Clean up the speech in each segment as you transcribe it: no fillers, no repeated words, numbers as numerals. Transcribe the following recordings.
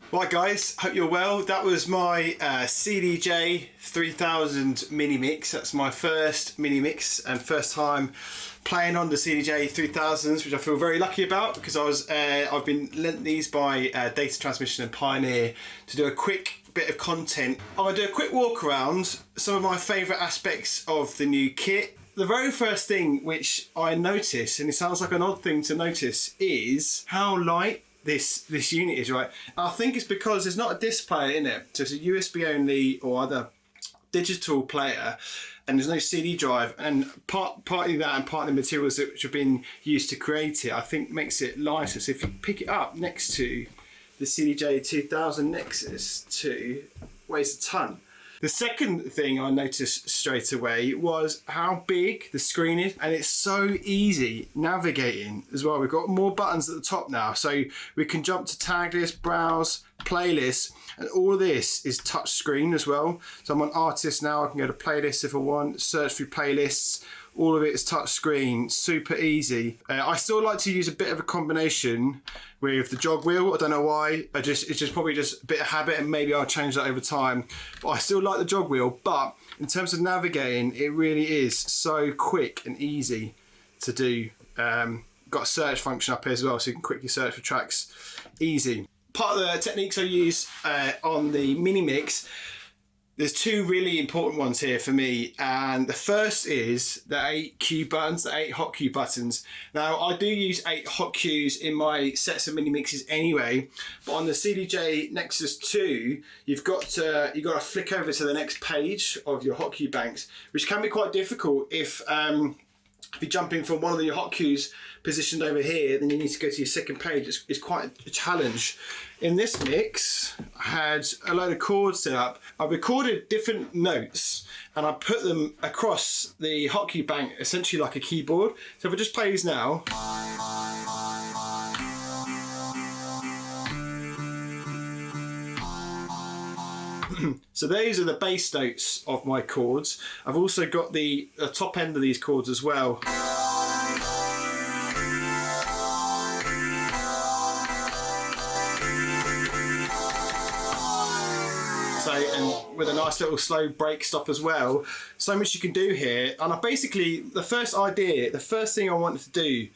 Right guys, hope you're well. That was my CDJ 3000 mini mix. That's my first mini mix and first time playing on the CDJ 3000s, which I feel very lucky about because I've been lent these by Data Transmission and Pioneer to do a quick bit of content. I'm going to do a quick walk around some of my favourite aspects of the new kit. The very first thing which I notice, and it sounds like an odd thing to notice, is how light this unit is, right? I think it's because there's not a disc player in it, so it's a USB only or other digital player, and there's no CD drive, and partly that and partly the materials which have been used to create it, I think makes it lighter. So if you pick it up next to the CDJ 2000 Nexus 2, weighs a ton. The second thing I noticed straight away was how big the screen is, and it's so easy navigating as well. We've got more buttons at the top now, so we can jump to tag list, browse, playlist, and all of this is touch screen as well. So I'm on artist now, I can go to playlists if I want, search through playlists, all of it is touch screen, super easy. I still like to use a bit of a combination with the jog wheel. I don't know why, it's just probably just a bit of habit, and maybe I'll change that over time. But I still like the jog wheel, but in terms of navigating, it really is so quick and easy to do. Got a search function up here as well, so you can quickly search for tracks, easy. Part of the techniques I use on the mini mix, there's two really important ones here for me, and the first is the 8 cue buttons, the 8 hot cue buttons. Now I do use 8 hot cues in my sets of mini mixes anyway, but on the CDJ Nexus 2, you've got to flick over to the next page of your hot cue banks, which can be quite difficult if you jump in from one of your hot cues positioned over here, then you need to go to your second page. It's quite a challenge. In this mix, I had a load of chords set up. I recorded different notes and I put them across the hot cue bank, essentially like a keyboard. So if I just play these now, so those are the bass notes of my chords. I've also got the top end of these chords as well. So, and with a nice little slow break stop as well. So much you can do here. And I basically, the first thing I wanted to do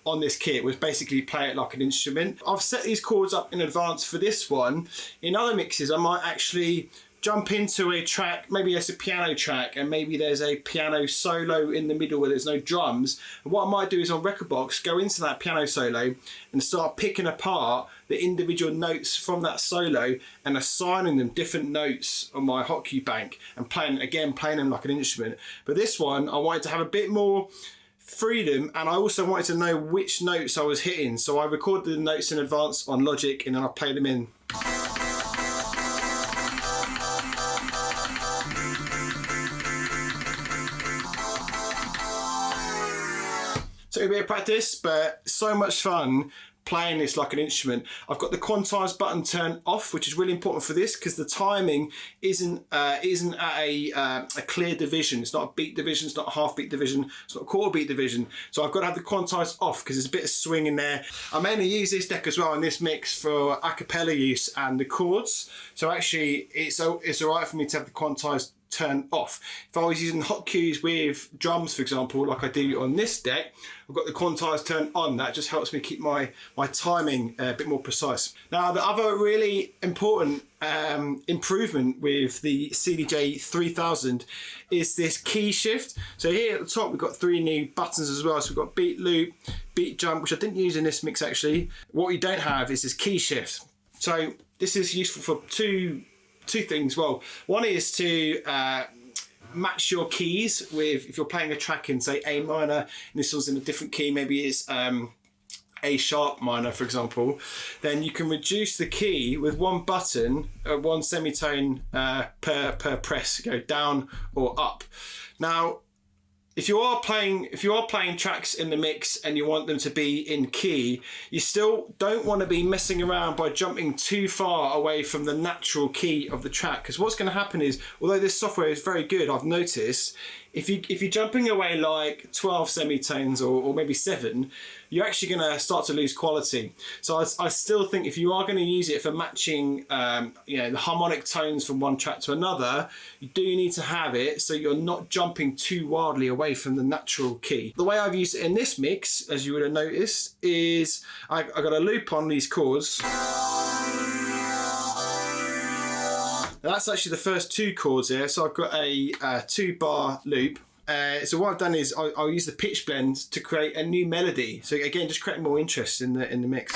on this kit was basically play it like an instrument. I've set these chords up in advance for this one. In other mixes, I might actually jump into a track, maybe there's a piano track and maybe there's a piano solo in the middle where there's no drums. And what I might do is on Rekordbox, go into that piano solo and start picking apart the individual notes from that solo and assigning them different notes on my hot cue bank and playing them like an instrument. But this one, I wanted to have a bit more freedom, and I also wanted to know which notes I was hitting, so I recorded the notes in advance on Logic and then I played them in. Took a bit of practice, but so much fun playing this like an instrument. I've got the quantize button turned off, which is really important for this because the timing isn't at a clear division. It's not a beat division, it's not a half beat division, it's not a quarter beat division. So I've got to have the quantize off because there's a bit of swing in there. I mainly use this deck as well in this mix for a cappella use and the chords. So actually it's all right for me to have the quantize turned off. If I was using hot cues with drums, for example, like I do on this deck, I've got the quantize turned on. That just helps me keep my timing a bit more precise. Now, the other really important improvement with the CDJ 3000 is this key shift. So here at the top, we've got 3 new buttons as well. So we've got beat loop, beat jump, which I didn't use in this mix actually. What we don't have is this key shift. So this is useful for two things. Well, one is to match your keys with, if you're playing a track in say A minor and this one's in a different key, maybe it's A sharp minor for example, then you can reduce the key with one button, one semitone per press, go down or up. Now if you are playing tracks in the mix and you want them to be in key, you still don't want to be messing around by jumping too far away from the natural key of the track, because what's going to happen is, although this software is very good, I've noticed if you're jumping away like 12 semitones or maybe 7, you're actually going to start to lose quality. So I still think if you are going to use it for matching the harmonic tones from one track to another, you do need to have it so you're not jumping too wildly away from the natural key. The way I've used it in this mix, as you would have noticed, is I got a loop on these chords. That's actually the first 2 chords here, so I've got a 2-bar loop. So what I've done is I'll use the pitch blend to create a new melody. So again, just create more interest in the mix.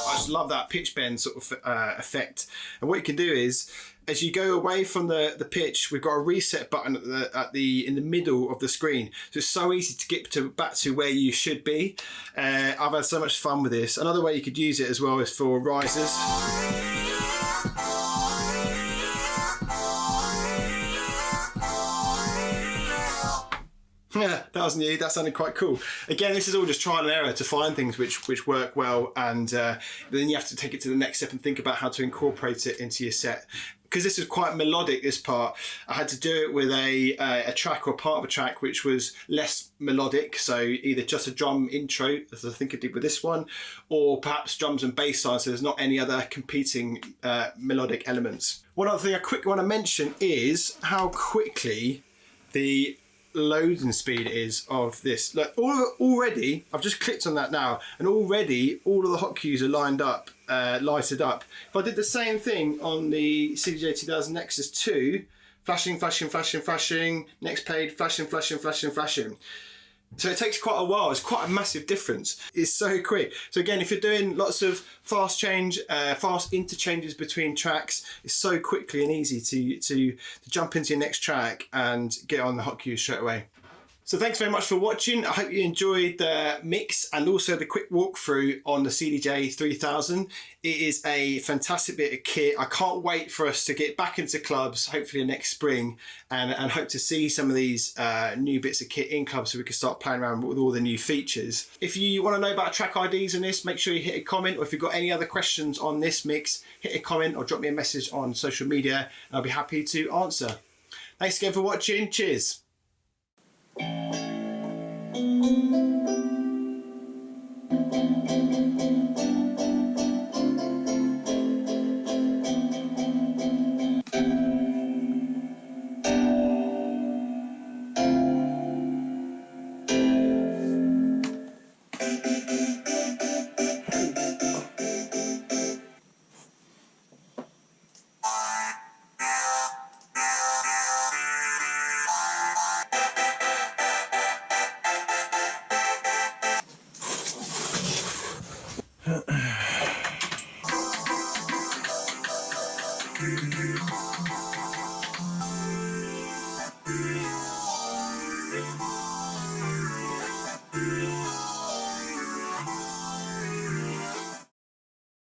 I just love that pitch bend sort of effect. And what you can do is, as you go away from the pitch, we've got a reset button in the middle of the screen. So it's so easy to get back to where you should be. I've had so much fun with this. Another way you could use it as well is for risers. Yeah, that was new. That sounded quite cool. Again, this is all just trial and error to find things which work well, and then you have to take it to the next step and think about how to incorporate it into your set. Because this is quite melodic, this part, I had to do it with a track or part of a track which was less melodic, so either just a drum intro, as I think I did with this one, or perhaps drums and bass line, so there's not any other competing melodic elements. One other thing I quickly want to mention is how quickly the loading speed is of this. Like already, I've just clicked on that now, and already all of the hot cues are lined up, lighted up. If I did the same thing on the CDJ 2000 Nexus 2, flashing, flashing, flashing, flashing, next page, flashing, flashing, flashing, flashing. So it takes quite a while. It's quite a massive difference. It's so quick. So again, if you're doing lots of fast interchanges between tracks, it's so quickly and easy to jump into your next track and get on the hot cues straight away. So thanks very much for watching. I hope you enjoyed the mix and also the quick walkthrough on the CDJ 3000. It is a fantastic bit of kit. I can't wait for us to get back into clubs, hopefully next spring, and hope to see some of these new bits of kit in clubs so we can start playing around with all the new features. If you want to know about track IDs on this, make sure you hit a comment, or if you've got any other questions on this mix, hit a comment or drop me a message on social media and I'll be happy to answer. Thanks again for watching. Cheers.